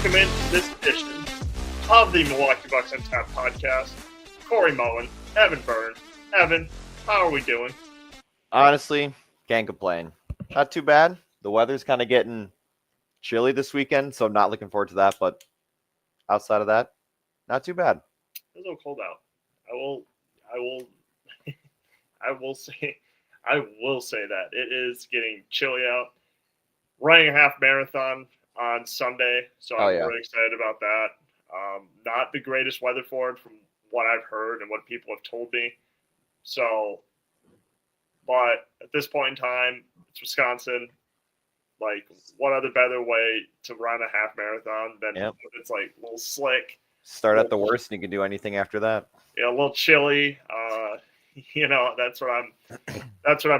Welcome into this edition of the Milwaukee Bucks on Tap podcast. Corey Mullen, Evan Byrne. Evan, how are we doing? Honestly, can't complain. Not too bad. The weather's kind of getting chilly this weekend, so I'm not looking forward to that. But outside of that, not too bad. It's a little cold out. I will say that it is getting chilly out. Running a half marathon on Sunday, so I'm really excited about that. Not the greatest weather for it from what I've heard and what people have told me. So, but at this point in time, it's Wisconsin. Like, what other better way to run a half marathon than it's like a little slick. Start at the worst, and you can do anything after that. Yeah, a little chilly. That's what I'm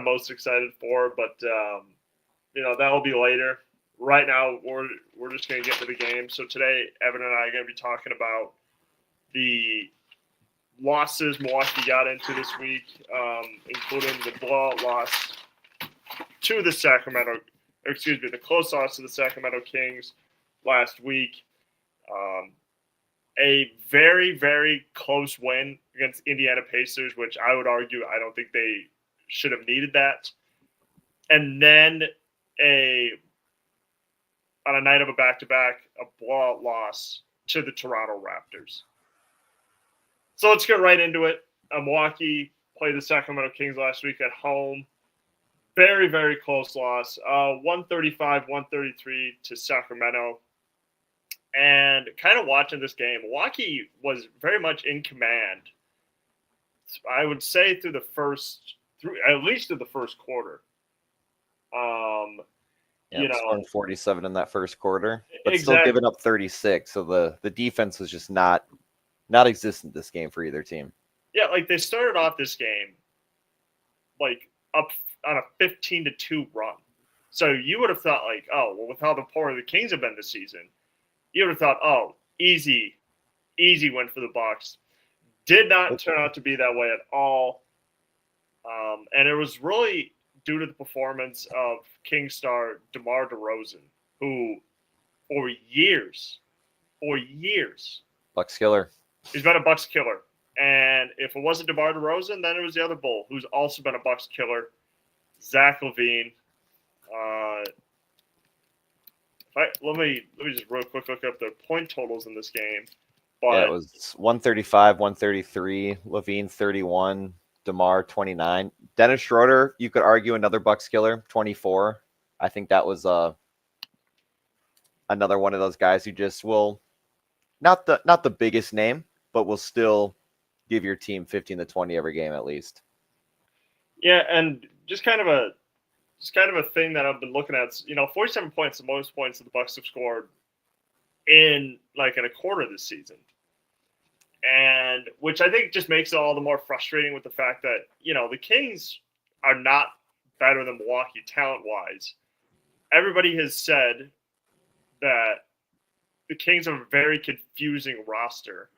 most excited for. But that will be later. Right now, we're just going to get to the game. So today, Evan and I are going to be talking about the losses Milwaukee got into this week, including the blowout loss to the the close loss to the Sacramento Kings last week. A very, very close win against Indiana Pacers, which I would argue I don't think they should have needed that. And then on a night of a back-to-back, a blowout loss to the Toronto Raptors. So let's get right into it. Milwaukee played the Sacramento Kings last week at home. Very, very close loss. 135-133 to Sacramento. And kind of watching this game, Milwaukee was very much in command. I would say through at least the first quarter. Scoring 47 in that first quarter, but still giving up 36. So the defense was just not existent this game for either team. Yeah, like they started off this game like up on a 15-2 run. So you would have thought like, oh, well, with how the poor the Kings have been this season, you would have thought, oh, easy win for the Bucks. Did not turn out to be that way at all. And it was really due to the performance of King star DeMar DeRozan, who for years, Bucks killer. He's been a Bucks killer. And if it wasn't DeMar DeRozan, then it was the other Bull, who's also been a Bucks killer, Zach LaVine. Let me just real quick look up the point totals in this game. It was 135, 133, LaVine 31, DeMar 29. Dennis Schroeder, you could argue another Bucks killer, 24. I think that was another one of those guys who just will not the biggest name, but will still give your team 15 to 20 every game at least. Yeah, and just kind of a thing that I've been looking at. 47 points, the most points that the Bucks have scored in a quarter this season. And which I think just makes it all the more frustrating with the fact that, the Kings are not better than Milwaukee talent-wise. Everybody has said that the Kings have a very confusing roster.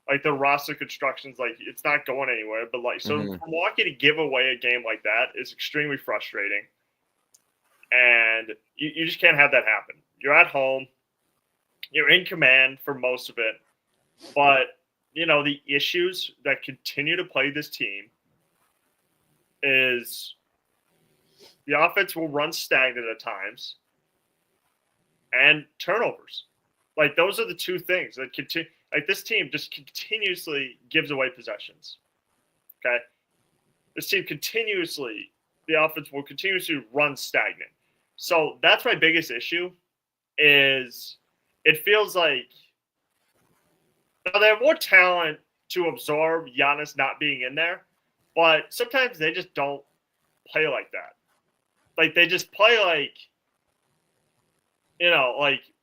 Like, the roster construction's it's not going anywhere. But, for Milwaukee to give away a game like that is extremely frustrating. And you just can't have that happen. You're at home. You're in command for most of it. But, the issues that continue to plague this team is the offense will run stagnant at times and turnovers. Those are the two things that continue. This team just continuously gives away possessions. Okay? This team the offense will continuously run stagnant. So that's my biggest issue is it feels like they have more talent to absorb Giannis not being in there, but sometimes they just don't play like that. They just play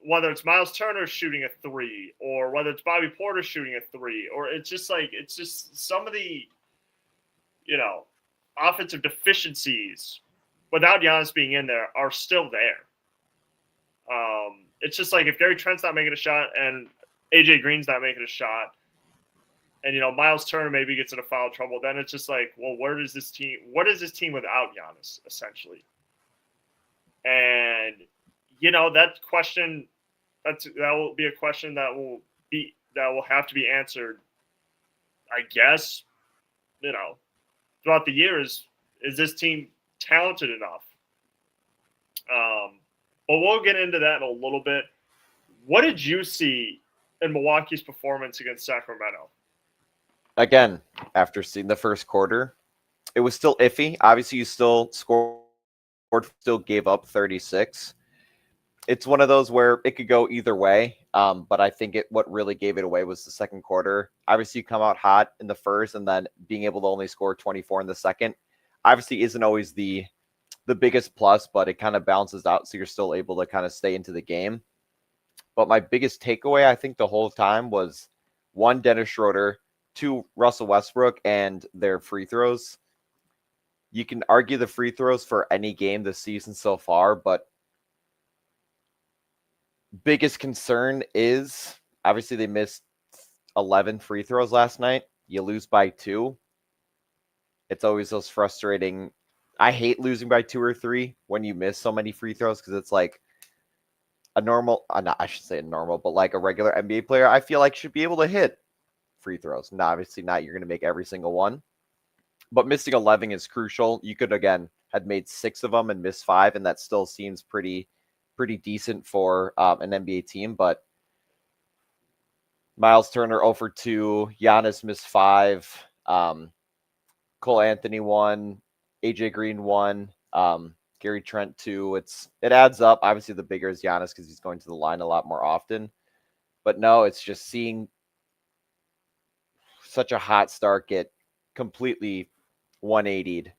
whether it's Miles Turner shooting a three or whether it's Bobby Porter shooting a three, or it's just some of the, offensive deficiencies without Giannis being in there are still there. It's just if Gary Trent's not making a shot and AJ Green's not making a shot, and Miles Turner maybe gets into foul trouble, then it's just what is this team without Giannis, essentially? And that question that will be a question that will have to be answered, I guess, throughout the years. Is this team talented enough? But we'll get into that in a little bit. What did you see in Milwaukee's performance against Sacramento? Again, after seeing the first quarter, it was still iffy. Obviously, you still scored, still gave up 36. It's one of those where it could go either way. But I think what really gave it away was the second quarter. Obviously, you come out hot in the first, and then being able to only score 24 in the second, obviously isn't always the biggest plus, but it kind of balances out, so you're still able to kind of stay into the game. But my biggest takeaway, I think, the whole time was one, Dennis Schroeder, two, Russell Westbrook, and their free throws. You can argue the free throws for any game this season so far, but biggest concern is obviously they missed 11 free throws last night. You lose by 2. It's always those frustrating. I hate losing by 2 or 3 when you miss so many free throws, because it's like a normal, I should say a normal, but like a regular NBA player, I feel like should be able to hit free throws. Now, obviously not, you're going to make every single one, but missing 11 is crucial. You could, again, had made 6 of them and missed 5, and that still seems pretty decent for an NBA team. But Miles Turner 0 for 2, Giannis missed 5, Cole Anthony 1, AJ Green 1, Gary Trent 2. It adds up. Obviously, the bigger is Giannis because he's going to the line a lot more often. But no, it's just seeing such a hot start get completely 180'd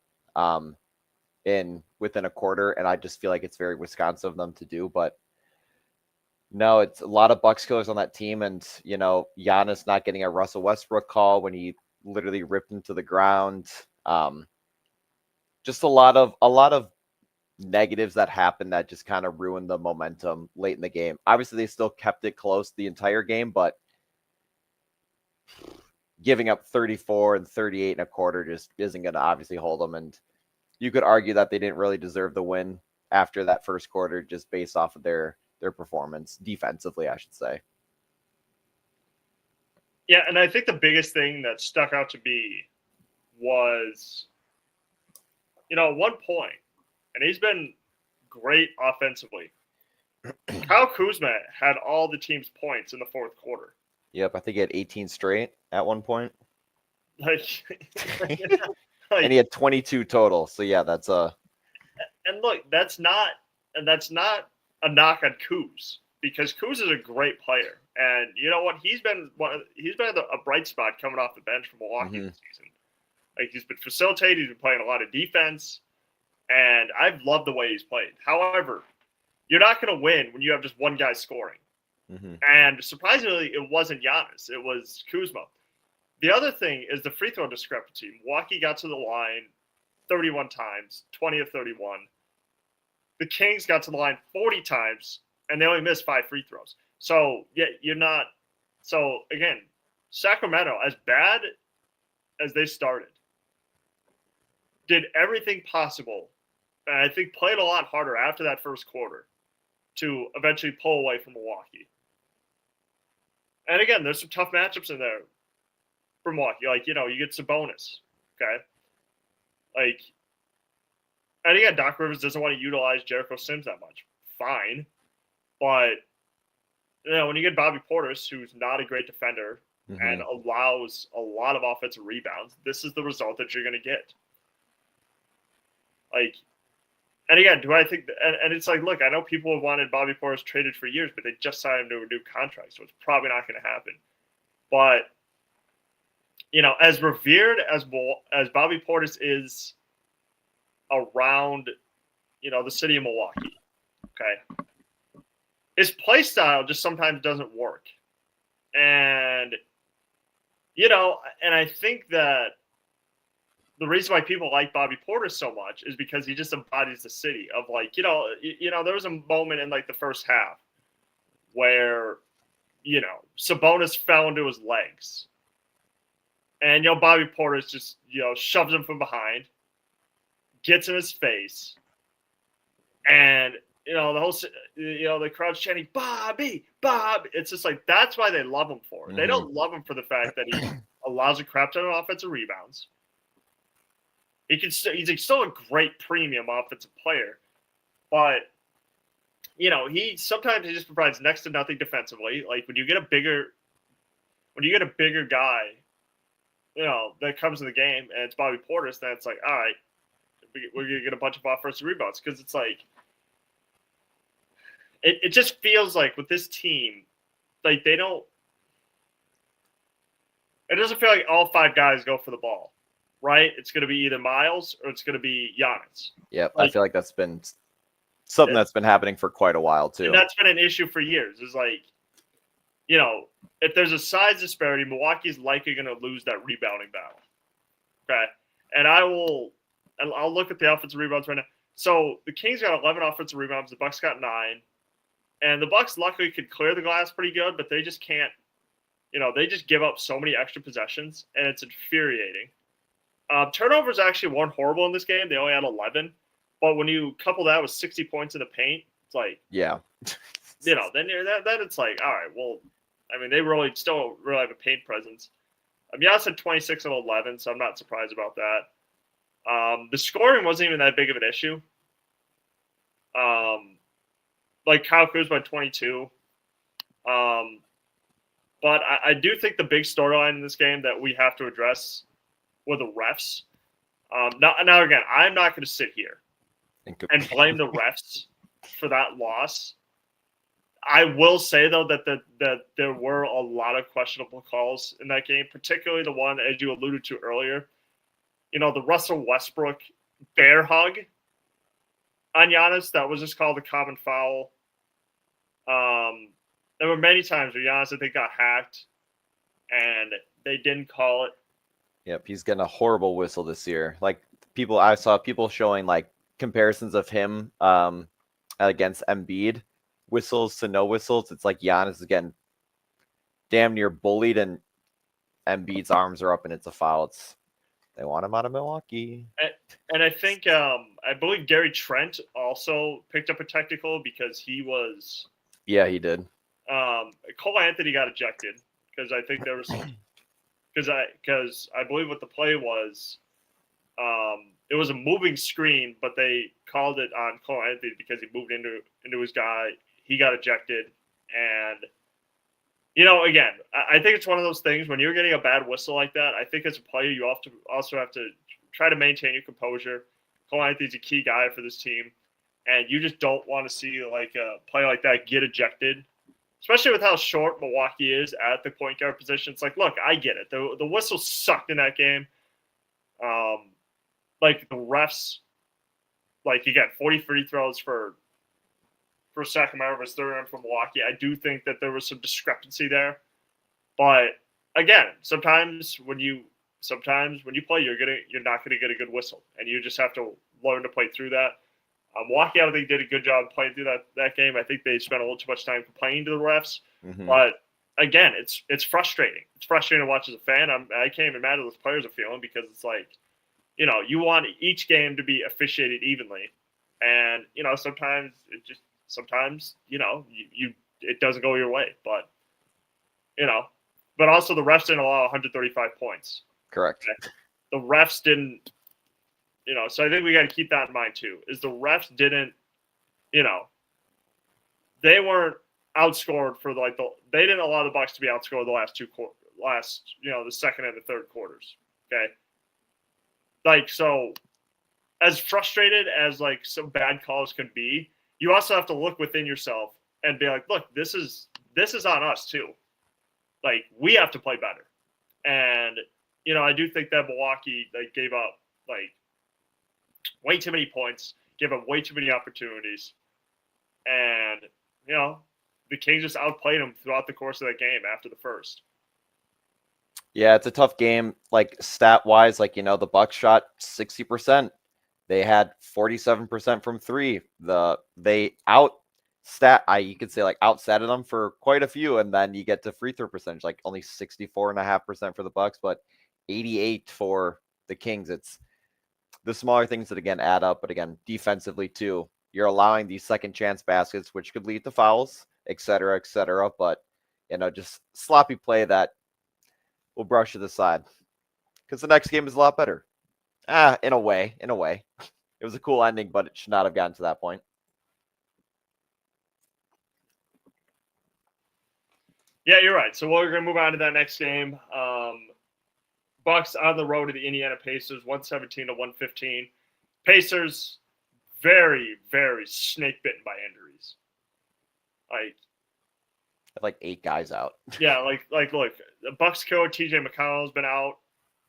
within a quarter, and I just feel like it's very Wisconsin of them to do. But no, it's a lot of Bucks killers on that team, and Giannis not getting a Russell Westbrook call when he literally ripped him to the ground. Just a lot of negatives that happened that just kind of ruined the momentum late in the game. Obviously, they still kept it close the entire game, but giving up 34 and 38 in a quarter just isn't going to obviously hold them. And you could argue that they didn't really deserve the win after that first quarter, just based off of their performance defensively, I should say. Yeah, and I think the biggest thing that stuck out to me was, at one point, and he's been great offensively, Kyle Kuzma had all the team's points in the fourth quarter. Yep, I think he had 18 straight at one point. And he had 22 total. So yeah, that's a. And look, that's not a knock on Kuz, because Kuz is a great player, and you know what? He's been a bright spot coming off the bench for Milwaukee this season. Like, he's been facilitating, he's been playing a lot of defense, and I've loved the way he's played. However, you're not going to win when you have just one guy scoring. And surprisingly, it wasn't Giannis. It was Kuzma. The other thing is the free throw discrepancy. Milwaukee got to the line 31 times, 20 of 31. The Kings got to the line 40 times, and they only missed 5 free throws. So, yeah, you're not. So, again, Sacramento, as bad as they started, did everything possible, and I think played a lot harder after that first quarter to eventually pull away from Milwaukee. And again, there's some tough matchups in there for Milwaukee. Like, you get Sabonis, okay? Like, and again, Doc Rivers doesn't want to utilize Jericho Sims that much. Fine. But, when you get Bobby Portis, who's not a great defender and allows a lot of offensive rebounds, this is the result that you're going to get. Like, and again, do I think and it's like, look, I know people have wanted Bobby Portis traded for years, but they just signed him to a new contract, so it's probably not going to happen. But, as revered as Bobby Portis is around, the city of Milwaukee, okay, his play style just sometimes doesn't work. And, and I think that the reason why people like Bobby Portis so much is because he just embodies the city of, like, there was a moment in, like, the first half where, Sabonis fell into his legs. And, Bobby Portis just, shoves him from behind, gets in his face, and the whole, the crowd's chanting Bobby, Bob. It's just like that's why they love him for. They don't love him for the fact that he allows a crap ton of offensive rebounds. He's still a great premium offensive player, but he sometimes just provides next to nothing defensively. Like when you get a bigger guy, that comes in the game and it's Bobby Portis, then it's like, all right, we're gonna get a bunch of offensive rebounds because it's like it just feels like with this team, like they don't. It doesn't feel like all 5 guys go for the ball, right? It's going to be either Miles or it's going to be Giannis. Yep, I feel like that's been something that's been happening for quite a while too. And that's been an issue for years. Is like, if there's a size disparity, Milwaukee's likely going to lose that rebounding battle. Okay, and I'll look at the offensive rebounds right now. So the Kings got 11 offensive rebounds. The Bucks got 9, and the Bucks luckily could clear the glass pretty good, but they just can't. They just give up so many extra possessions, and it's infuriating. Turnovers actually weren't horrible in this game. They only had 11. But when you couple that with 60 points in the paint, it's like, yeah, then it's like, all right, well, I mean, they still don't really have a paint presence. Giannis had 26 and 11, so I'm not surprised about that. The scoring wasn't even that big of an issue. Like Kyle Kuzma had 22. But I do think the big storyline in this game that we have to address were the refs. Now again, I'm not going to sit here and blame the refs for that loss. I will say, though, that there were a lot of questionable calls in that game, particularly the one, as you alluded to earlier, the Russell Westbrook bear hug on Giannis. That was just called a common foul. There were many times where Giannis, I think, got hacked, and they didn't call it. Yep, he's getting a horrible whistle this year. Like I saw people showing like comparisons of him against Embiid, whistles to no whistles. It's like Giannis is getting damn near bullied, and Embiid's arms are up, and it's a foul. They want him out of Milwaukee. And I think I believe Gary Trent also picked up a technical because he was. Yeah, he did. Cole Anthony got ejected because I think there was because I believe what the play was, it was a moving screen, but they called it on Cole Anthony because he moved into his guy. He got ejected, and again, I think it's one of those things when you're getting a bad whistle like that. I think as a player, you also have to try to maintain your composure. Cole Anthony's a key guy for this team, and you just don't want to see like a play like that get ejected. Especially with how short Milwaukee is at the point guard position. It's like, look, I get it. The whistle sucked in that game. Like the refs, like again, 40 free throws for Sacramento versus 31 for Milwaukee. I do think that there was some discrepancy there. But again, sometimes when you play, you're not gonna get a good whistle, and you just have to learn to play through that. Milwaukee, I think, did a good job playing through that game. I think they spent a little too much time complaining to the refs. Mm-hmm. But again, it's frustrating. It's frustrating to watch as a fan. I can't even imagine what the players are feeling because it's like, you want each game to be officiated evenly, and sometimes it doesn't go your way. But but also the refs didn't allow 135 points. Correct. Okay? The refs didn't. So I think we got to keep that in mind too. Is the refs didn't, they weren't outscored for they didn't allow the Bucks to be outscored the second and the third quarters. Okay, like so, as frustrated as like some bad calls can be, you also have to look within yourself and be like, look, this is on us too. Like we have to play better, and I do think that Milwaukee gave up way too many points, gave up way too many opportunities, and the Kings just outplayed them throughout the course of that game after the first. Yeah, it's a tough game. Like stat wise, the Bucks shot 60%. They had 47% from three. You could say outstatted them for quite a few, and then you get to free throw percentage, like only 64.5% for the Bucks, but 88 for the Kings. It's the smaller things that again add up, but again defensively too. you're allowing these second chance baskets, which could lead to fouls, et cetera, et cetera. But, just sloppy play that will brush it aside because the next game is a lot better. In a way. It was a cool ending, but it should not have gotten to that point. Yeah, you're right. So we're going to move on to that next game. Bucks on the road to the Indiana Pacers, 117-115. Pacers, very, very snake bitten by injuries. Like 8 guys out. Yeah, look, the Bucks coach TJ McConnell's been out.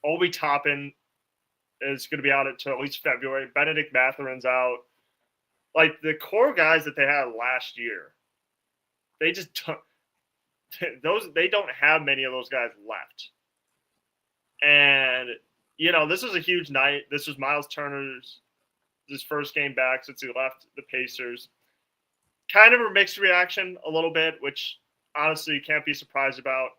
Obi Toppin is going to be out until at least February. Benedict Matherin's out. Like the core guys that they had last year, they just they don't have many of those guys left. And this was a huge night. This was Miles Turner's first game back since he left the Pacers. Kind of a mixed reaction a little bit, which honestly you can't be surprised about.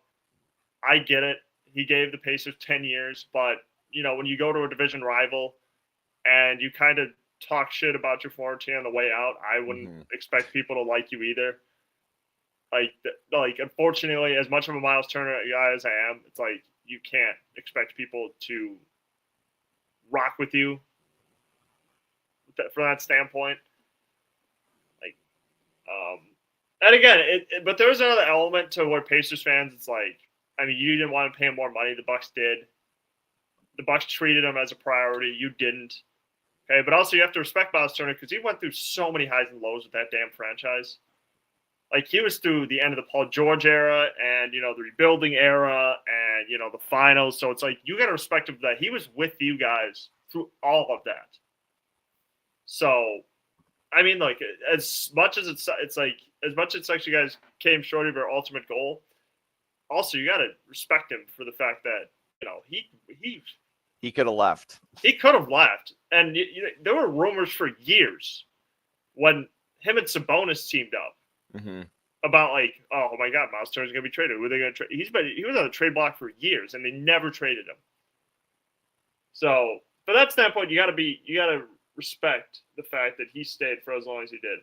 I get it. He gave the Pacers 10 years, but when you go to a division rival and you kind of talk shit about your former team on the way out, I wouldn't expect people to like you either. Like unfortunately, as much of a Miles Turner guy as I am, it's like you can't expect people to rock with you from that standpoint. And again, but there was another element to where Pacers fans, it's like, I mean, you didn't want to pay him more money. The Bucks did. The Bucks treated him as a priority. You didn't. Okay, but also you have to respect Miles Turner because he went through so many highs and lows with that damn franchise. Like, he was through the end of the Paul George era and, the rebuilding era and, the finals. So it's like, you got to respect him for that. He was with you guys through all of that. So, I mean, like, as much as it's like, as much as you guys came short of your ultimate goal, also you got to respect him for the fact that, he could have left. He could have left. And there were rumors for years when him and Sabonis teamed up. Mm-hmm. About like, oh my God, Miles Turner's gonna be traded. Who are they gonna trade? He was on the trade block for years, and they never traded him. So, from that standpoint, you gotta respect the fact that he stayed for as long as he did.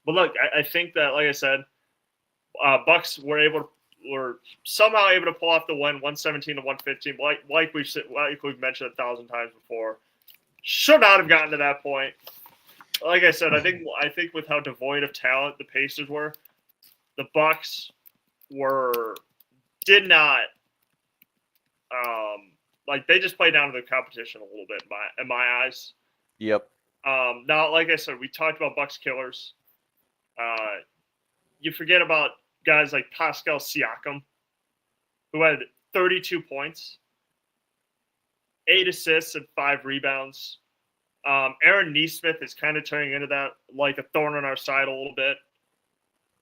But look, I think that, like I said, Bucks were somehow able to pull off the win, 117-115. Like we've mentioned 1,000 times before, should not have gotten to that point. Like I said, I think with how devoid of talent the Pacers were, the Bucks did not they just played down to the competition a little bit in my eyes. Yep. Now, like I said, we talked about Bucks killers. You forget about guys like Pascal Siakam, who had 32 points, 8 assists, and 5 rebounds. Aaron Nesmith is kind of turning into that, like a thorn on our side a little bit.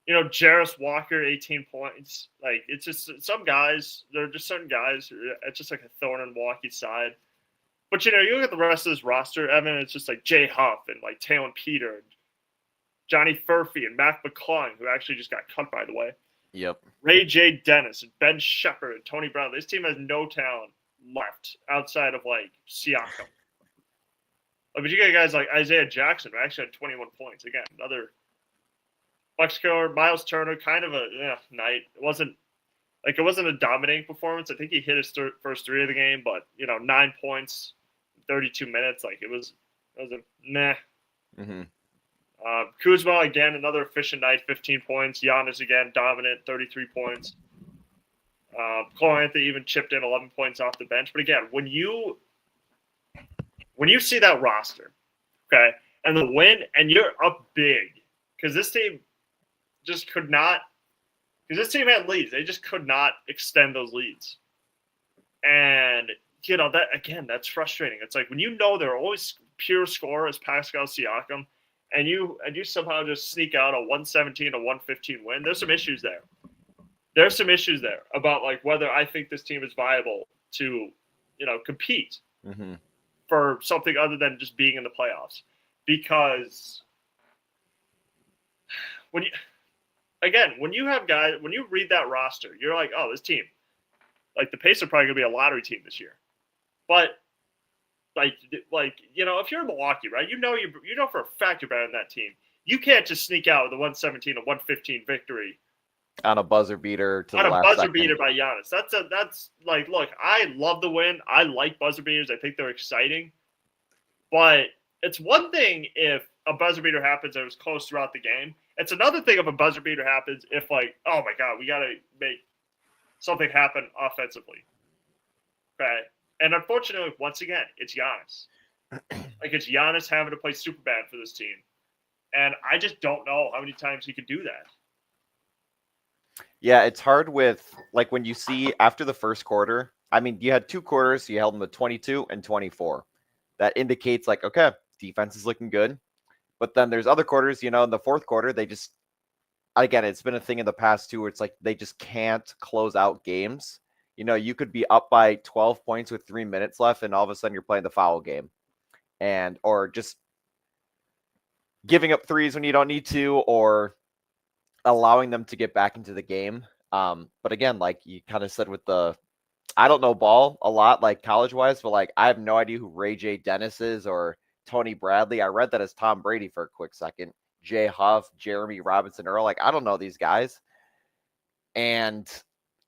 Jarris Walker, 18 points. Like, it's just some guys, there are just certain guys, it's just like a thorn on Milwaukee's side. But, you look at the rest of this roster, Evan, it's just like Jay Huff and like Talon Peter, and Johnny Furphy and Mac McClung, who actually just got cut, by the way. Yep. Ray J. Dennis and Ben Shepherd and Tony Brown. This team has no talent left outside of like Siakam. But you got guys like Isaiah Jackson, who actually had 21 points. Again, another Bucks killer. Miles Turner, kind of a night. It wasn't a dominating performance. I think he hit his first 3 of the game, but 9 points, 32 minutes. Like, it was a meh. Mm-hmm. Kuzma, again, another efficient night, 15 points. Giannis, again, dominant, 33 points. Cole Anthony even chipped in 11 points off the bench. But again, when you see that roster, okay, and the win, and you're up big, because this team just could not, because this team had leads. They just could not extend those leads. And, that, again, that's frustrating. It's like when they're always pure scorer as Pascal Siakam, and you somehow just sneak out a 117-115 win, there's some issues there. There's some issues there about, like, whether I think this team is viable to, compete. Mm-hmm. For something other than just being in the playoffs. Because when you have guys, when you read that roster, you're like, oh, this team, like the Pacers are probably going to be a lottery team this year. But Like if you're in Milwaukee, right? You know for a fact you're better than that team. You can't just sneak out with a 117 or 115 victory on a buzzer beater to the on a last buzzer second. beater by Giannis. That's like, look, I love the win. I like buzzer beaters. I think they're exciting. But it's one thing if a buzzer beater happens and it was close throughout the game. It's another thing if a buzzer beater happens if, like, oh my God, we got to make something happen offensively. Okay. And unfortunately, once again, it's Giannis. Like, it's Giannis having to play super bad for this team. And I just don't know how many times he could do that. Yeah, it's hard with, like, when you see after the first quarter, I mean, you had 2 quarters, so you held them to 22 and 24. That indicates, like, okay, defense is looking good. But then there's other quarters, in the fourth quarter, they just, again, it's been a thing in the past too, where it's like they just can't close out games. You could be up by 12 points with 3 minutes left, and all of a sudden you're playing the foul game. Or just giving up threes when you don't need to, or allowing them to get back into the game. But again, like you kind of said with I don't know ball a lot, like college-wise, but like I have no idea who Ray J. Dennis is or Tony Bradley. I read that as Tom Brady for a quick second. Jay Huff, Jeremy Robinson Earl. Like, I don't know these guys. And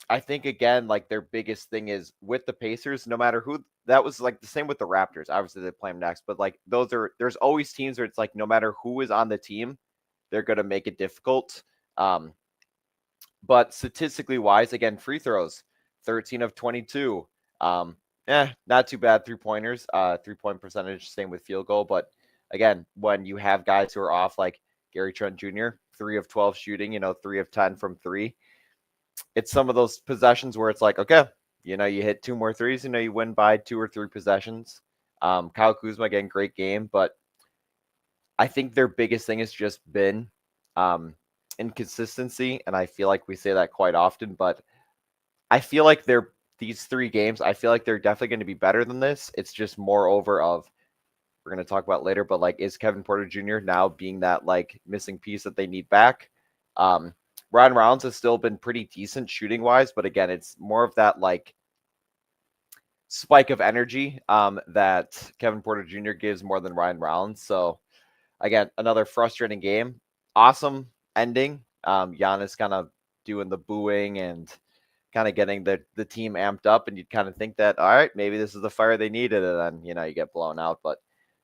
I think, again, like their biggest thing is with the Pacers, no matter who, that was like the same with the Raptors. Obviously, they play them next, but like there's always teams where it's like no matter who is on the team, they're going to make it difficult. But statistically wise, again, free throws, 13 of 22. Not too bad. 3-pointers, 3-point percentage, same with field goal. But again, when you have guys who are off, like Gary Trent Jr., 3 of 12 shooting, 3 of 10 from 3, it's some of those possessions where it's like, okay, you hit 2 more threes, you win by 2 or 3 possessions. Kyle Kuzma, again, great game. But I think their biggest thing has just been inconsistency. And I feel like we say that quite often, but I feel like these 3 games, I feel like they're definitely going to be better than this. It's just more over of, we're going to talk about later, but like, is Kevin Porter Jr. now being that like missing piece that they need back? Ryan Rollins has still been pretty decent shooting wise, but again, it's more of that like spike of energy that Kevin Porter Jr. gives more than Ryan Rollins. So again, another frustrating game. Awesome ending. Giannis kind of doing the booing and kind of getting the team amped up, and you'd kind of think that, all right, maybe this is the fire they needed, and then you get blown out. But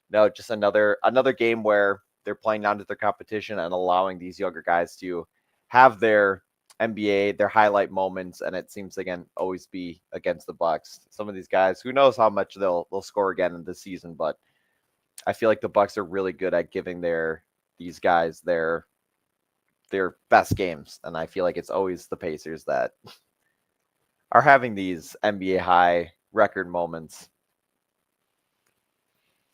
no, just another game where they're playing down to their competition and allowing these younger guys to have their NBA, their highlight moments, and it seems again always be against the Bucks. Some of these guys, who knows how much they'll score again in this season, but I feel like the Bucks are really good at giving these guys their best games, and I feel like it's always the Pacers that are having these NBA high record moments.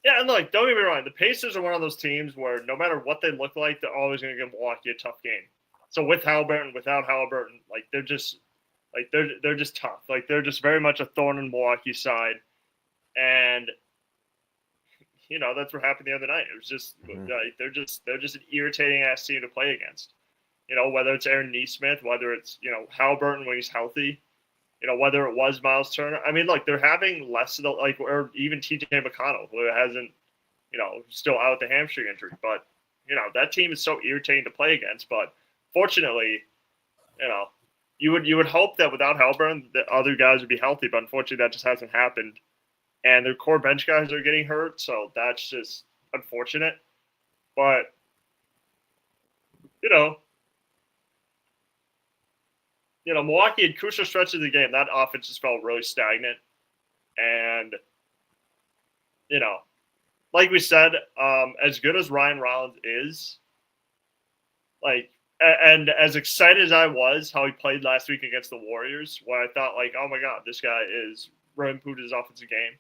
Yeah, and like, don't get me wrong, the Pacers are one of those teams where no matter what they look like, they're always going to give Milwaukee a tough game. So with Halliburton, without Halliburton, like they're just tough. Like they're just very much a thorn in Milwaukee's side, and that's what happened the other night. It was just like they're just an irritating ass team to play against. Whether it's Aaron Nesmith, whether it's Halliburton when he's healthy, whether it was Miles Turner. I mean, look, they're having less of the or even TJ McConnell, who hasn't, still out with the hamstring injury. But that team is so irritating to play against. But fortunately, you would hope that without Halliburton, the other guys would be healthy. But unfortunately, that just hasn't happened. And their core bench guys are getting hurt, so that's just unfortunate. But Milwaukee had crucial stretches of the game. That offense just felt really stagnant. And, like we said, as good as Ryan Rollins is, like, and as excited as I was how he played last week against the Warriors, where I thought, like, oh my God, this guy is really improved his offensive game.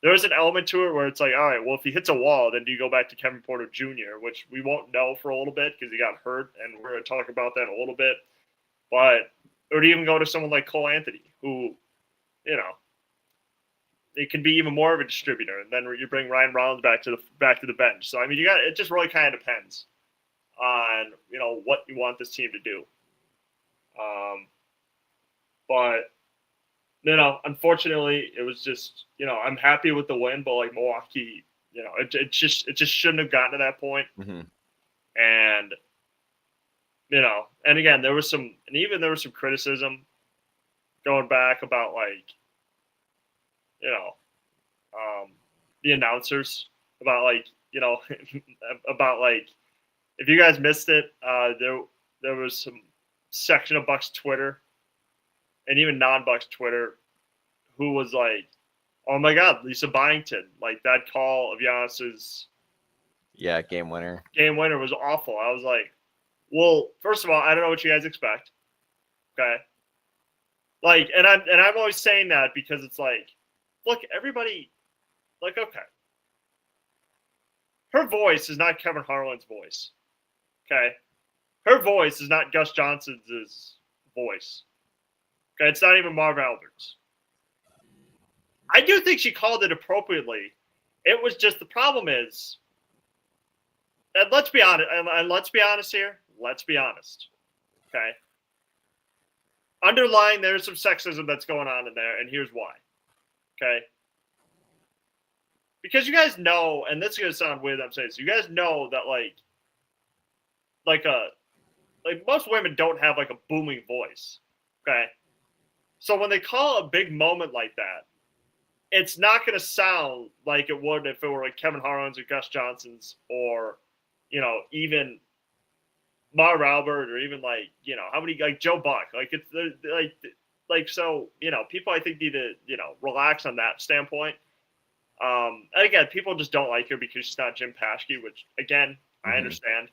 There is an element to it where it's like, all right, well, if he hits a wall, then do you go back to Kevin Porter Jr., which we won't know for a little bit because he got hurt, and we're going to talk about that in a little bit. But, or do you even go to someone like Cole Anthony, who, it can be even more of a distributor, and then you bring Ryan Rollins back to the bench. So I mean, it just really kind of depends on what you want this team to do. But Unfortunately, it was just, I'm happy with the win, but like Milwaukee, it just shouldn't have gotten to that point. Mm-hmm. And and again, there was some criticism going back about like, you know, the announcers about like, about like, if you guys missed it, there was some section of Bucks Twitter and even non-Bucks Twitter who was like, "Oh my God, Lisa Byington! Like that call of Giannis's game winner was awful." I was like, "Well, first of all, I don't know what you guys expect." Okay, like, and I'm always saying that because it's like, look, everybody, like, okay, her voice is not Kevin Harlan's voice. Okay, her voice is not Gus Johnson's voice. Okay, it's not even Marv Albert's. I do think she called it appropriately. It was just the problem is, and let's be honest. And let's be honest here. Let's be honest. Okay. Underlying, there's some sexism that's going on in there, and here's why. Okay. Because you guys know, and this is gonna sound weird. I'm saying this. You guys know that like most women don't have like a booming voice. Okay. So when they call a big moment like that, it's not going to sound like it would if it were like Kevin Harlan's or Gus Johnson's or, even Marv Albert or even like, how many, like Joe Buck. Like it's so, people I think need to, relax on that standpoint. And again, people just don't like her because she's not Jim Paschke, which again, I understand.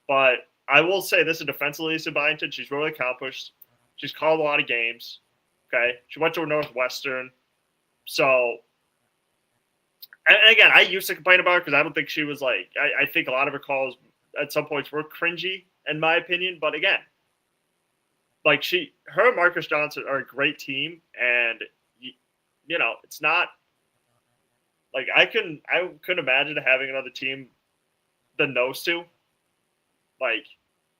But I will say this in defense of Lisa Byington, she's really accomplished. She's called a lot of games. Okay. She went to a Northwestern. So, and again, I used to complain about her because I don't think she was like, I think a lot of her calls at some points were cringy, in my opinion. But again, like her and Marcus Johnson are a great team. And, it's not like I couldn't imagine having another team than those two. Like,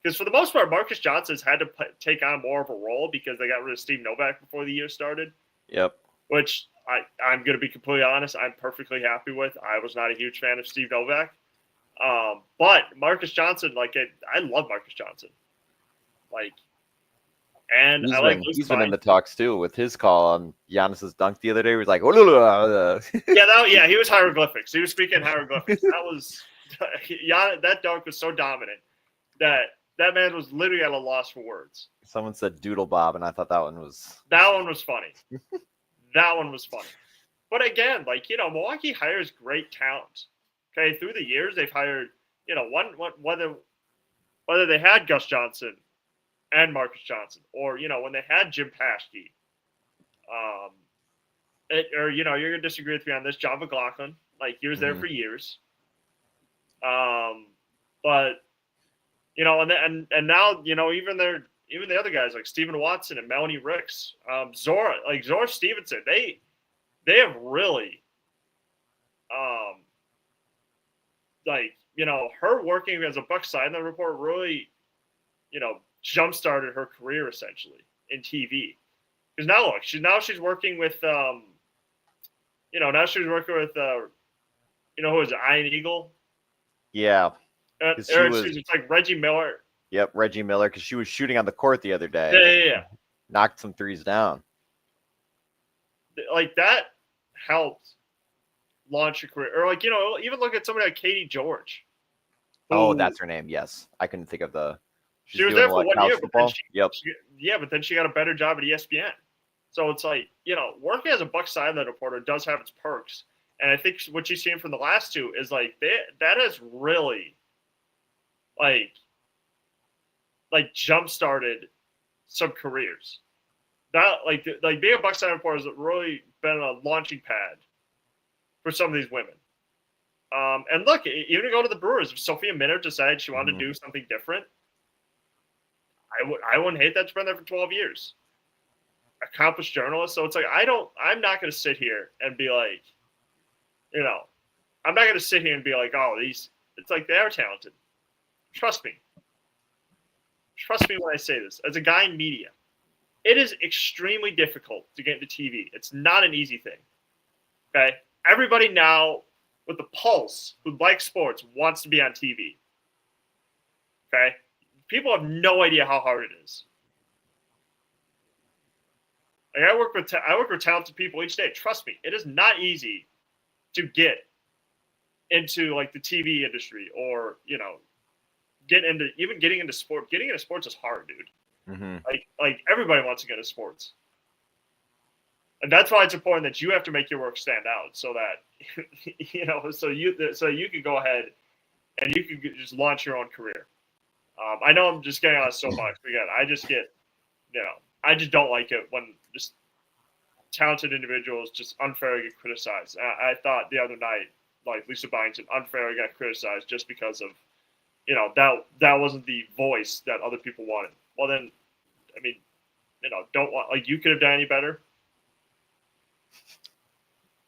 because for the most part, Marcus Johnson's had to take on more of a role because they got rid of Steve Novak before the year started. Yep. Which I'm going to be completely honest, I'm perfectly happy with. I was not a huge fan of Steve Novak. But Marcus Johnson, like, I love Marcus Johnson. Like, and he's been in the talks too with his call on Giannis's dunk the other day. He was like, yeah, he was hieroglyphics. He was speaking hieroglyphics. That was that dunk was so dominant that man was literally at a loss for words. Someone said Doodle Bob, and I thought that one was funny. That one was funny. But again, like, Milwaukee hires great talent. Okay, through the years they've hired, whether they had Gus Johnson and Marcus Johnson, or when they had Jim Paschke, you're gonna disagree with me on this, John McLaughlin, like he was there for years. But and now even the other guys like Stephen Watson and Melanie Ricks, Zora Stevenson, they have really, her working as a Bucks sideline reporter really, jump-started her career essentially in TV. Because now look, she's working with, who is it, Iron Eagle? Yeah. It's like Reggie Miller. Yep, Reggie Miller, because she was shooting on the court the other day. Yeah. Knocked some threes down. Like, that helped launch your career. Or, even look at somebody like Katie George. Oh, that's her name, yes. I couldn't think of the... She was there for 1 year, but then she got a better job at ESPN. So it's like, working as a Bucks sideline reporter does have its perks. And I think what you've seen from the last two is, like, that has really, like jump-started some careers. That like being a Bucks sideline reporter has really been a launching pad for some of these women. And look, even to go to the Brewers, if Sophia Minnaert decided she wanted to do something different, I wouldn't hate that. She's been there for 12 years. Accomplished journalist. So it's like, I'm not going to sit here and be like, I'm not going to sit here and be like, oh, it's like they're talented. Trust me. Trust me when I say this. As a guy in media, it is extremely difficult to get into TV. It's not an easy thing. Okay? Everybody now with the pulse who likes sports wants to be on TV. Okay? People have no idea how hard it is. Like I work with talented people each day. Trust me, it is not easy to get into like the TV industry or getting into sport. Getting into sports is hard, dude. Mm-hmm. Like everybody wants to get into sports, and that's why it's important that you have to make your work stand out, so that so you can go ahead and you can just launch your own career. I know I'm just getting on a soapbox again. I just don't like it when just talented individuals just unfairly get criticized. I thought the other night, like Lisa Byington unfairly got criticized just because of, that wasn't the voice that other people wanted. Well, then, I mean, you could have done any better.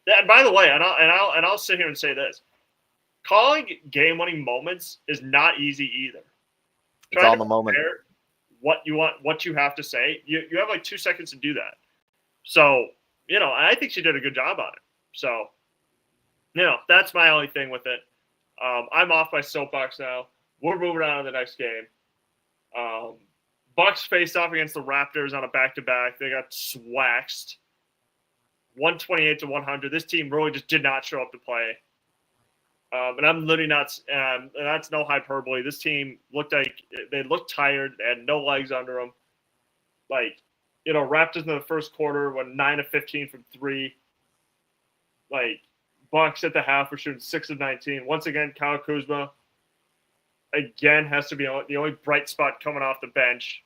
And by the way, I'll sit here and say this: calling game-winning moments is not easy either. It's on the moment. What you have to say. You have like 2 seconds to do that. So, I think she did a good job on it. So, that's my only thing with it. I'm off my soapbox now. We're moving on to the next game. Bucks faced off against the Raptors on a back-to-back. They got swaxed 128-100. This team really just did not show up to play. And I'm literally not, and that's no hyperbole. This team looked like they looked tired. They had no legs under them. Like, Raptors in the first quarter went 9 of 15 from 3. Like, Bucks at the half were shooting 6 of 19. Once again, Kyle Kuzma, again, has to be the only bright spot coming off the bench.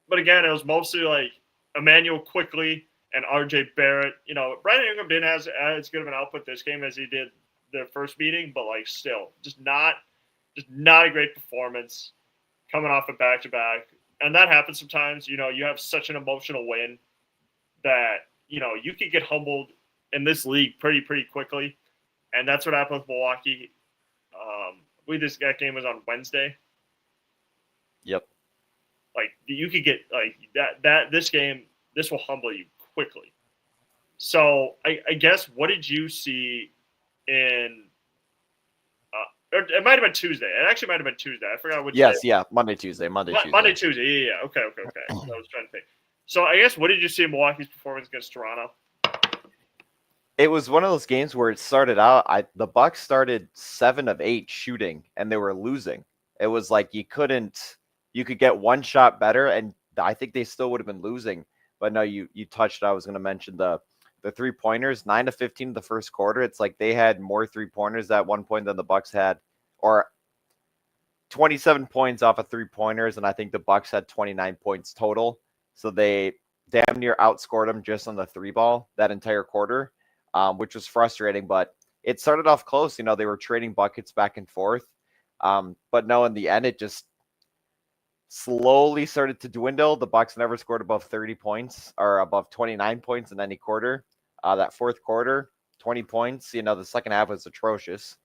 But again, it was mostly like Emmanuel Quickly and RJ Barrett. Brandon Ingram didn't have as good of an output this game as he did the first meeting, but like still, just not a great performance coming off a back-to-back. And that happens sometimes. You have such an emotional win that, you could get humbled in this league pretty quickly. And that's what happened with Milwaukee. That game was on Wednesday. Yep. Like, you could get like that this will humble you quickly. So I guess, what did you see in or it might have been Tuesday. It actually might have been Tuesday. I forgot which day. Yeah. Monday, Tuesday. Monday, Tuesday. Yeah. Okay. I was trying to think. So I guess, what did you see in Milwaukee's performance against Toronto? It was one of those games where it started out. The Bucks started 7 of 8 shooting, and they were losing. It was like you could get one shot better, and I think they still would have been losing. But no, you touched. I was going to mention the 3-pointers, 9 of 15 in the first quarter. It's like they had more 3-pointers at one point than the Bucks had, or 27 points off of 3-pointers, and I think the Bucks had 29 points total. So they damn near outscored them just on the 3-ball that entire quarter, which was frustrating. But it started off close. They were trading buckets back and forth. But no, in the end, it just slowly started to dwindle. The Bucks never scored above 30 points or above 29 points in any quarter. That fourth quarter, 20 points. The second half was atrocious.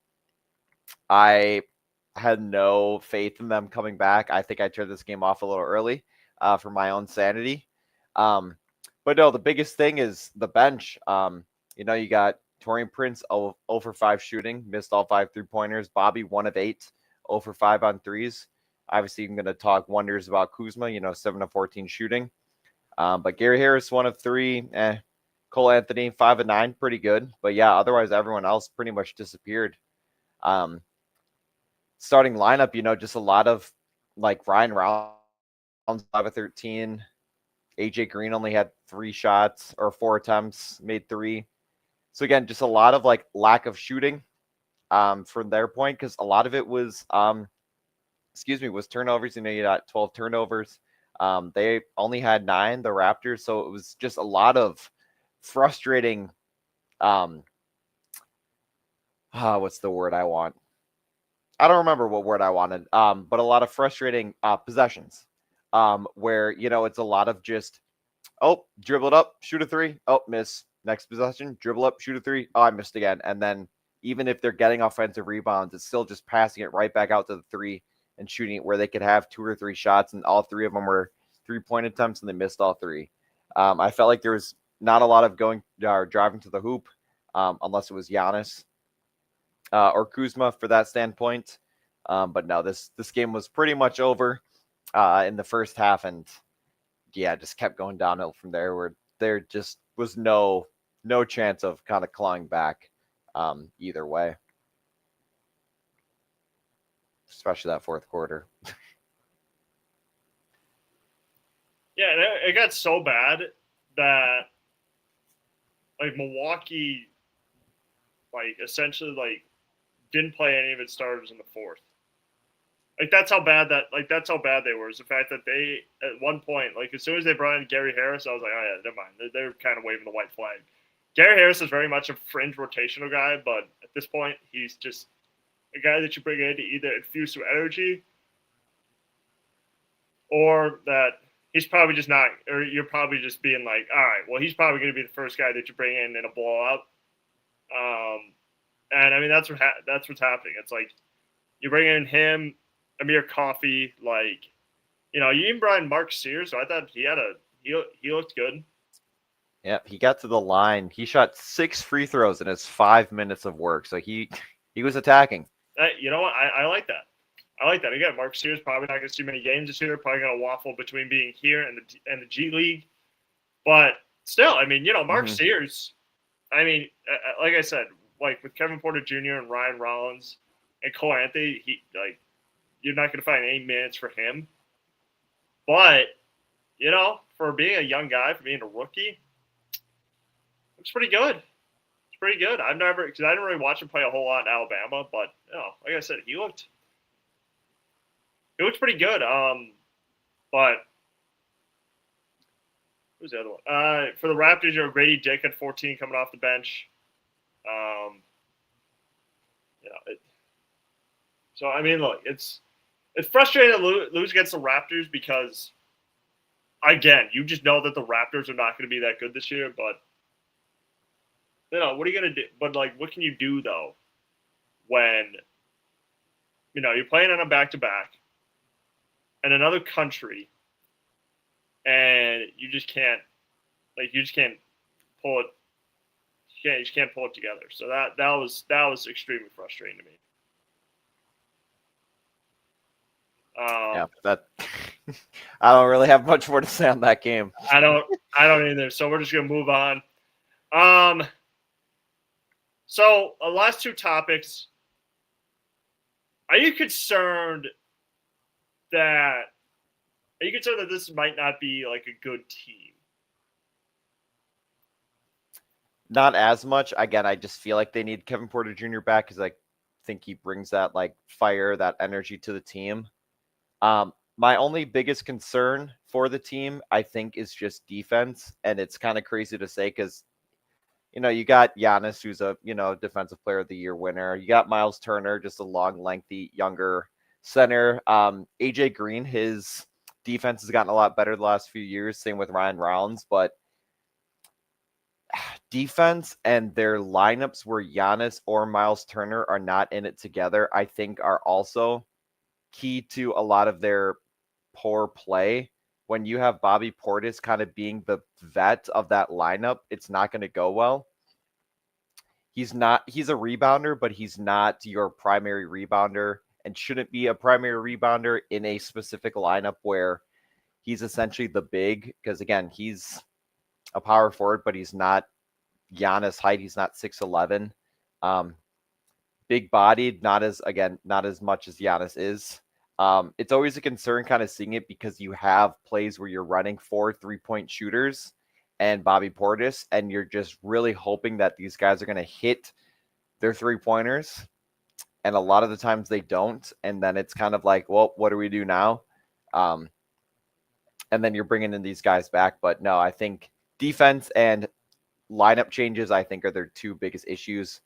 I had no faith in them coming back. I think I turned this game off a little early for my own sanity. But no, the biggest thing is the bench. You got Taurean Prince 0 for 5 shooting, missed all 5 3-pointers. Bobby 1 of 8, 0 for 5 on threes. Obviously, I'm going to talk wonders about Kuzma, 7 of 14 shooting. But Gary Harris, 1 of 3. Cole Anthony, 5 of 9, pretty good. But yeah, otherwise, everyone else pretty much disappeared. Starting lineup, just a lot of like Ryan Rounds, 5 of 13. AJ Green only had 3 shots or 4 attempts, made 3. So again, just a lot of like lack of shooting from their point, because a lot of it was was turnovers. You got 12 turnovers. They only had 9, the Raptors. So it was just a lot of frustrating. What's the word I want? I don't remember what word I wanted. But a lot of frustrating possessions where, it's a lot of just, dribble it up, shoot a 3. Oh, miss. Next possession, dribble up, shoot a 3. Oh, I missed again. And then even if they're getting offensive rebounds, it's still just passing it right back out to the 3 and shooting it where they could have 2 or 3 shots, and all 3 of them were 3-point attempts, and they missed all three. I felt like there was not a lot of driving to the hoop, unless it was Giannis or Kuzma for that standpoint. But no, this game was pretty much over in the first half, and yeah, just kept going downhill from there. Where there just was no chance of kind of clawing back either way, especially that fourth quarter. Yeah, and it got so bad that like Milwaukee, like essentially like didn't play any of its starters in the fourth. Like that's how bad they were. Is the fact that they at one point, like as soon as they brought in Gary Harris, I was like, oh yeah, never mind. They're kind of waving the white flag. Gary Harris is very much a fringe rotational guy, but at this point, he's just a guy that you bring in to either infuse some energy or that he's probably just not, or you're probably just being like, all right, well, he's probably going to be the first guy that you bring in a blowout. And I mean, that's what's happening. It's like you bring in him, Amir Coffey, like, you know, you even brought in Mark Sears, so I thought he looked good. Yeah, he got to the line. He shot 6 free throws in his 5 minutes of work, so he was attacking. You know what? I like that. I like that. Again, Mark Sears probably not going to see many games this year. Probably going to waffle between being here and the G League. But still, I mean, you know, Mark Sears. I mean, like I said, like with Kevin Porter Jr. and Ryan Rollins and Cole Anthony, you're not going to find any minutes for him. But you know, for being a young guy, for being a rookie, looks pretty good. It's pretty good. Because I didn't really watch him play a whole lot in Alabama, but you know, like I said, he looked pretty good. But who's the other one? For the Raptors, you're Grady Dick at 14 coming off the bench. You know, so I mean, look, it's frustrating to lose against the Raptors because, again, you just know that the Raptors are not going to be that good this year. But you know, what are you going to do? But like, what can you do though when you know you're playing on a back-to-back in another country and you just can't pull it. You just can't pull it together. So that was extremely frustrating to me. Yeah, that I don't really have much more to say on that game. I don't either. So we're just gonna move on. So last two topics. Are you concerned that this might not be like a good team? Not as much. Again, I just feel like they need Kevin Porter Jr. back because I think he brings that like fire, that energy to the team. My only biggest concern for the team, I think, is just defense. And it's kind of crazy to say because, you know, you got Giannis, who's a, you know, defensive player of the year winner. You got Miles Turner, just a long, lengthy, younger center. AJ Green, his defense has gotten a lot better the last few years. Same with Ryan Rollins. But defense and their lineups where Giannis or Miles Turner are not in it together, I think are also key to a lot of their poor play. When you have Bobby Portis kind of being the vet of that lineup, it's not going to go well. He's a rebounder, but he's not your primary rebounder and shouldn't be a primary rebounder in a specific lineup where he's essentially the big, because again, he's a power forward, but he's not Giannis height. He's not 6'11". Big bodied, not as much as Giannis is. It's always a concern kind of seeing it because you have plays where you're running 4 3-point shooters and Bobby Portis, and you're just really hoping that these guys are going to hit their 3-pointers. And a lot of the times they don't. And then it's kind of like, well, what do we do now? And then you're bringing in these guys back. But no, I think defense and lineup changes, I think, are their two biggest issues.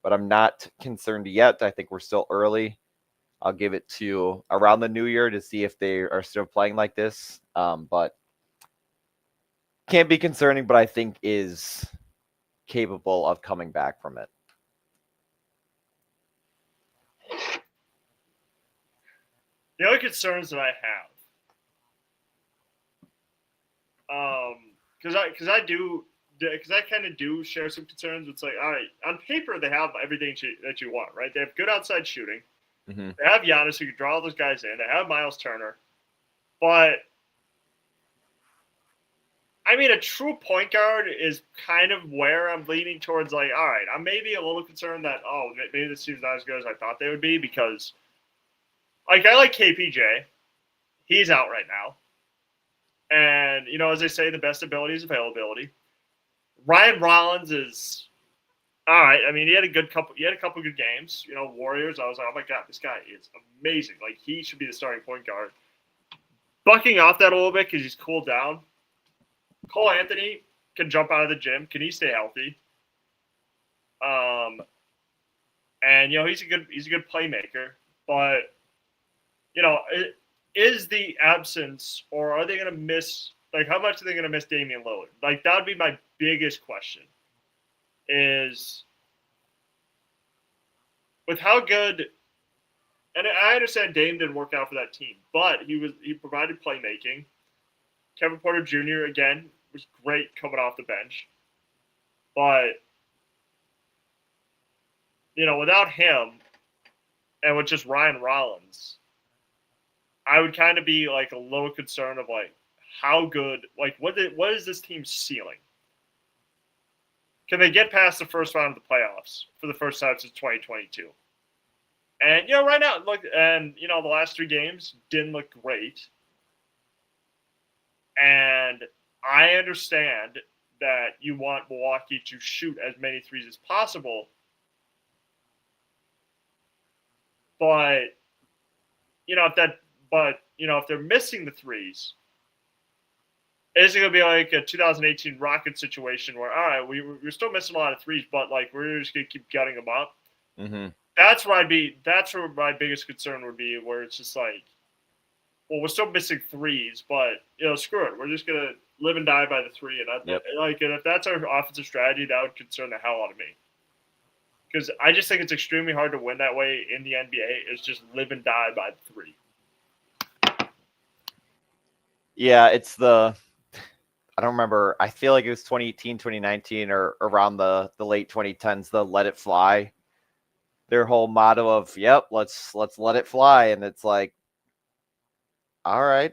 But I'm not concerned yet. I think we're still early. I'll give it to around the new year to see if they are still playing like this. But can't be concerning, but I think is capable of coming back from it. The only concerns that I have Because I kind of do share some concerns. It's like, all right, on paper they have everything that you want, right? They have good outside shooting. Mm-hmm. They have Giannis who can draw all those guys in. They have Miles Turner, but I mean, a true point guard is kind of where I'm leaning towards. Like, all right, I'm maybe a little concerned that maybe this team's not as good as I thought they would be because, like, I like KPJ. He's out right now, and as they say, the best ability is availability. Ryan Rollins is all right. I mean, he had a couple good games. Warriors. I was like, oh my god, this guy is amazing. Like, he should be the starting point guard. Bucking off that a little bit because he's cooled down. Cole Anthony can jump out of the gym. Can he stay healthy? And he's a good playmaker. But is the absence, or are they going to miss? Like, how much are they going to miss Damian Lillard? Like, that would be my biggest question. Is with how good, and I understand Dame didn't work out for that team, but he provided playmaking. Kevin Porter Jr. again was great coming off the bench, but without him and with just Ryan Rollins, I would kind of be like a little concerned of like how good, like what is this team's ceiling? Can they get past the first round of the playoffs for the first time since 2022? And right now, look, and the last 3 games didn't look great. And I understand that you want Milwaukee to shoot as many threes as possible, but if they're missing the threes, is it going to be like a 2018 Rockets situation where, all right, we're still missing a lot of threes, but like we're just going to keep gutting them up? Mm-hmm. That's where my biggest concern would be, where it's just like, well, we're still missing threes, but screw it, we're just going to live and die by the three, and and if that's our offensive strategy, that would concern the hell out of me. Because I just think it's extremely hard to win that way in the NBA. It's just live and die by the three. Yeah, I don't remember. I feel like it was 2018, 2019, or around the late 2010s, the let it fly. Their whole motto of, yep, let's let it fly. And it's like, all right.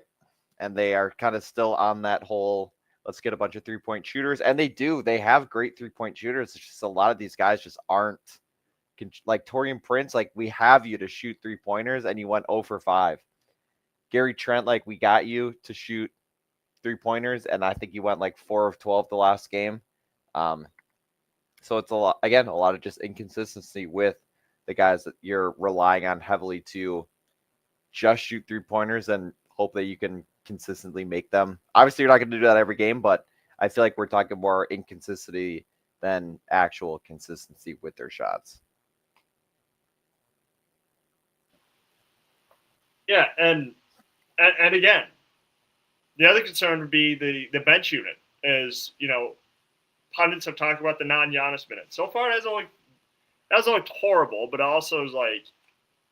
And they are kind of still on that whole, let's get a bunch of 3-point shooters. And they have great 3-point shooters. It's just a lot of these guys just aren't, like Taurean Prince, like we have you to shoot 3-pointers and you went 0 for 5. Gary Trent, like we got you to shoot 3-pointers, and I think you went like 4 of 12 the last game. So it's a lot of just inconsistency with the guys that you're relying on heavily to just shoot 3-pointers and hope that you can consistently make them. Obviously, you're not going to do that every game, but I feel like we're talking more inconsistency than actual consistency with their shots. Yeah, and again, the other concern would be the bench unit. Is pundits have talked about the non-Giannis minutes. So far, it hasn't looked horrible, but also is like,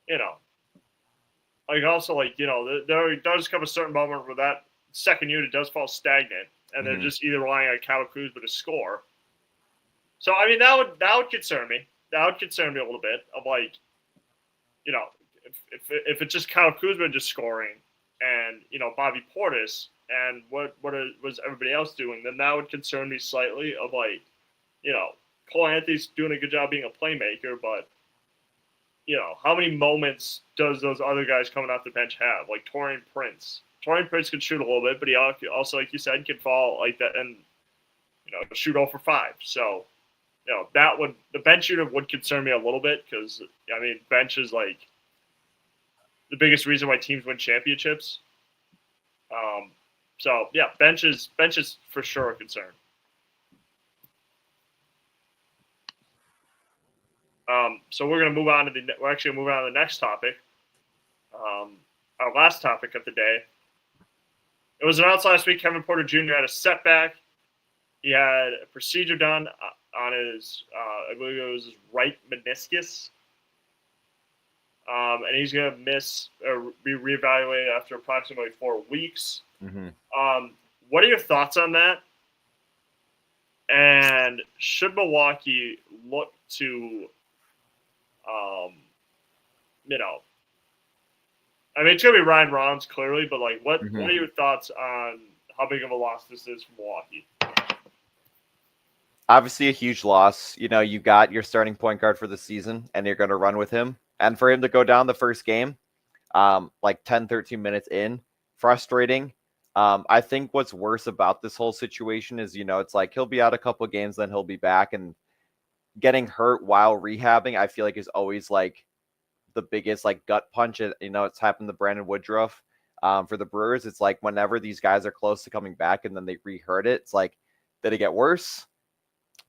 there does come a certain moment where that second unit does fall stagnant, and they're just either relying on Kyle Kuzma to score. So I mean, that would concern me. That would concern me a little bit of like, if it's just Kyle Kuzma just scoring and Bobby Portis and what was everybody else doing, then that would concern me slightly of like, Cole Anthony's doing a good job being a playmaker, but how many moments does those other guys coming off the bench have? Like Taurean Prince. Taurean Prince can shoot a little bit, but he also, like you said, can fall like that and shoot 0 for 5. So the bench unit would concern me a little bit because I mean bench is like the biggest reason why teams win championships. So yeah, bench is for sure a concern. So we're going to move on to the next topic. Our last topic of the day. It was announced last week Kevin Porter Jr. had a setback. He had a procedure done on his, I believe it was his right meniscus. And he's going to be reevaluated after approximately 4 weeks. Mm-hmm. what are your thoughts on that? And should Milwaukee look to, um, you know, I mean, it's gonna be Ryan Rollins clearly, but like, what are your thoughts on how big of a loss this is for Milwaukee? Obviously, a huge loss. You got your starting point guard for the season, and you're going to run with him. And for him to go down the first game, like 10, 13 minutes in, frustrating. I think what's worse about this whole situation is, it's like he'll be out a couple of games, then he'll be back, and getting hurt while rehabbing, I feel like is always like the biggest like gut punch. It's happened to Brandon Woodruff. For the Brewers, it's like whenever these guys are close to coming back and then they re-hurt it, it's like, did it get worse?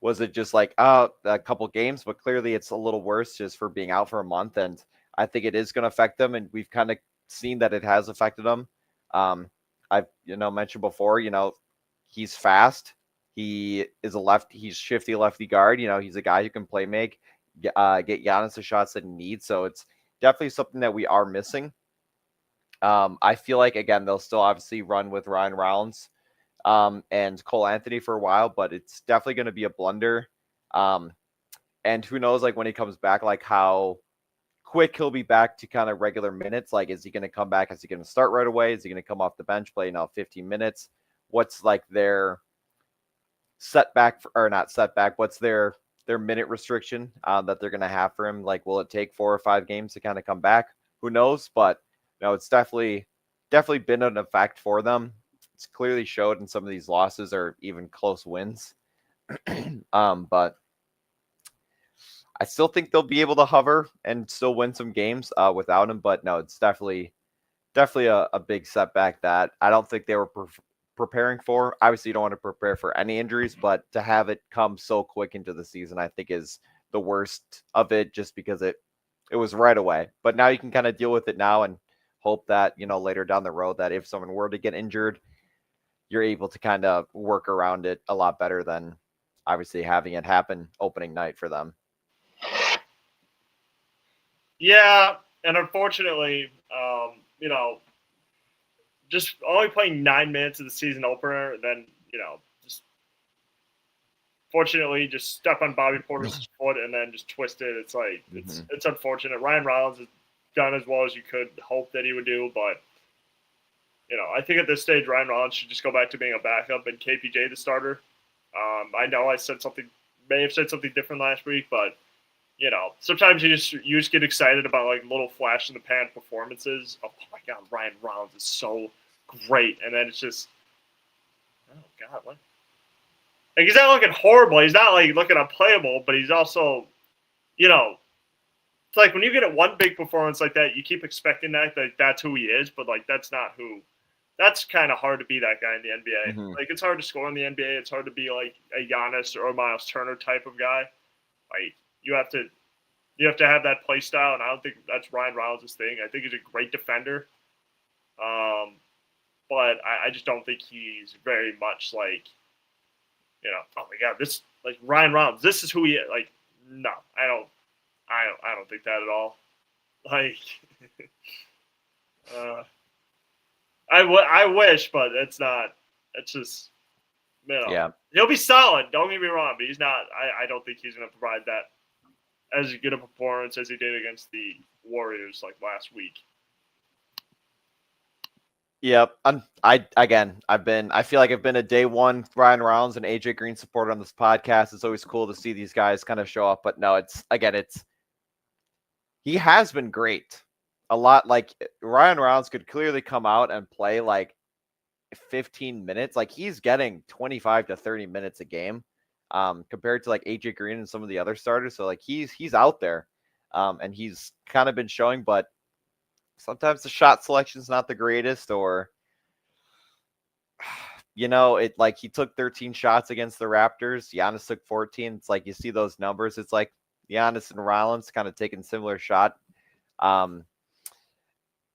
Was it just like, a couple games? But clearly it's a little worse just for being out for a month. And I think it is going to affect them. And we've kind of seen that it has affected them. I've, mentioned before, he's fast. He is he's shifty lefty guard. He's a guy who can play make, get Giannis the shots that he needs. So it's definitely something that we are missing. I feel like, again, they'll still obviously run with Ryan Rollins and Cole Anthony for a while, but it's definitely going to be a blunder. And who knows, like when he comes back, like how quick he'll be back to kind of regular minutes. Like, is he going to come back? Is he going to start right away? Is he going to come off the bench, play 15 minutes? What's like their setback or not setback? What's their minute restriction that they're going to have for him? Like, will it take 4 or 5 games to kind of come back? Who knows? But no, it's definitely been an effect for them. It's clearly showed in some of these losses or even close wins. But I still think they'll be able to hover and still win some games without him. But no, it's definitely a big setback that I don't think they were preparing for. Obviously, you don't want to prepare for any injuries, but to have it come so quick into the season, I think is the worst of it, just because it was right away. But now you can kind of deal with it now and hope that, later down the road that if someone were to get injured, you're able to kind of work around it a lot better than obviously having it happen opening night for them. Yeah, and unfortunately, just only playing 9 minutes of the season opener, then, just fortunately just step on Bobby Porter's foot and then just twist it. It's like, it's unfortunate. Ryan Rollins has done as well as you could hope that he would do, but I think at this stage, Ryan Rollins should just go back to being a backup and KPJ the starter. I know I may have said something different last week, but sometimes you just get excited about like little flash in the pan performances. Oh my God, Ryan Rollins is so great, and then it's just, oh God, what? Like, he's not looking horrible. He's not like looking unplayable, but he's also, it's like when you get at one big performance like that, you keep expecting that that's who he is, but like that's not who. That's kind of hard to be that guy in the NBA. Mm-hmm. Like, it's hard to score in the NBA. It's hard to be like a Giannis or a Miles Turner type of guy. Like, you have to have that play style, and I don't think that's Ryan Rollins' thing. I think he's a great defender, but I just don't think he's very much like, oh my God, this like Ryan Rollins. This is who he is. Like, no, I don't think that at all. Like, I wish, but it's not. It's just, Yeah. He'll be solid. Don't get me wrong, but he's not. I don't think he's going to provide that as good a performance as he did against the Warriors like last week. Yep. I feel like I've been a day one Ryan Rollins and AJ Green supporter on this podcast. It's always cool to see these guys kind of show up, but no, he has been great. A lot. Like, Ryan Rollins could clearly come out and play like 15 minutes. Like, he's getting 25 to 30 minutes a game, compared to like AJ Green and some of the other starters. So like he's out there, and he's kind of been showing, but sometimes the shot selection is not the greatest, or it like he took 13 shots against the Raptors. Giannis took 14. It's like you see those numbers. It's like Giannis and Rollins kind of taking similar shot.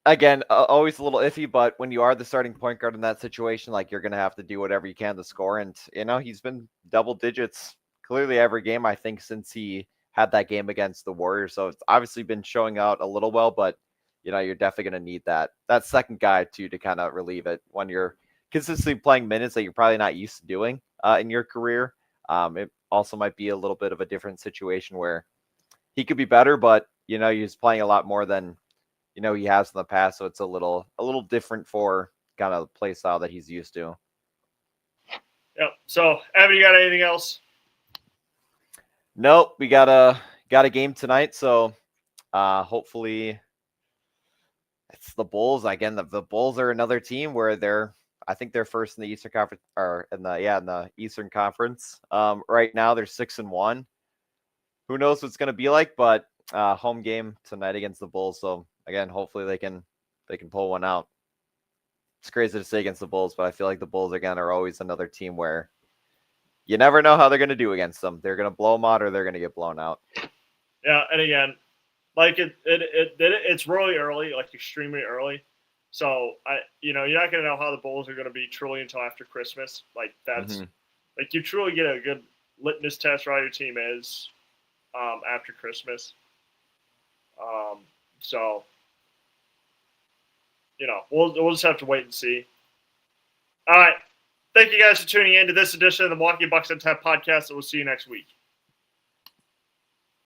Again, always a little iffy, but when you are the starting point guard in that situation, like, you're going to have to do whatever you can to score. And, he's been double digits clearly every game, I think, since he had that game against the Warriors. So it's obviously been showing out a little well, but, you're definitely going to need that second guy to kind of relieve it when you're consistently playing minutes that you're probably not used to doing in your career. It also might be a little bit of a different situation where he could be better, but he's playing a lot more than he has in the past, so it's a little different for kind of the play style that he's used to. Yep. So, Evan, you got anything else? Nope, we got a game tonight, so hopefully it's the Bulls again. The Bulls are another team where I think they're first in the Eastern Conference, or in the Eastern Conference. Right now they're 6-1. Who knows what's going to be like? But home game tonight against the Bulls. So again, hopefully they can pull one out. It's crazy to say against the Bulls, but I feel like the Bulls again are always another team where you never know how they're going to do against them. They're going to blow them out, or they're going to get blown out. Yeah, and again, like it's really early, like extremely early. So you're not going to know how the Bulls are going to be truly until after Christmas. Like that's like you truly get a good litmus test for how your team is after Christmas. So we'll just have to wait and see. All right, thank you guys for tuning in to this edition of the Milwaukee Bucks on Tap podcast, and we'll see you next week.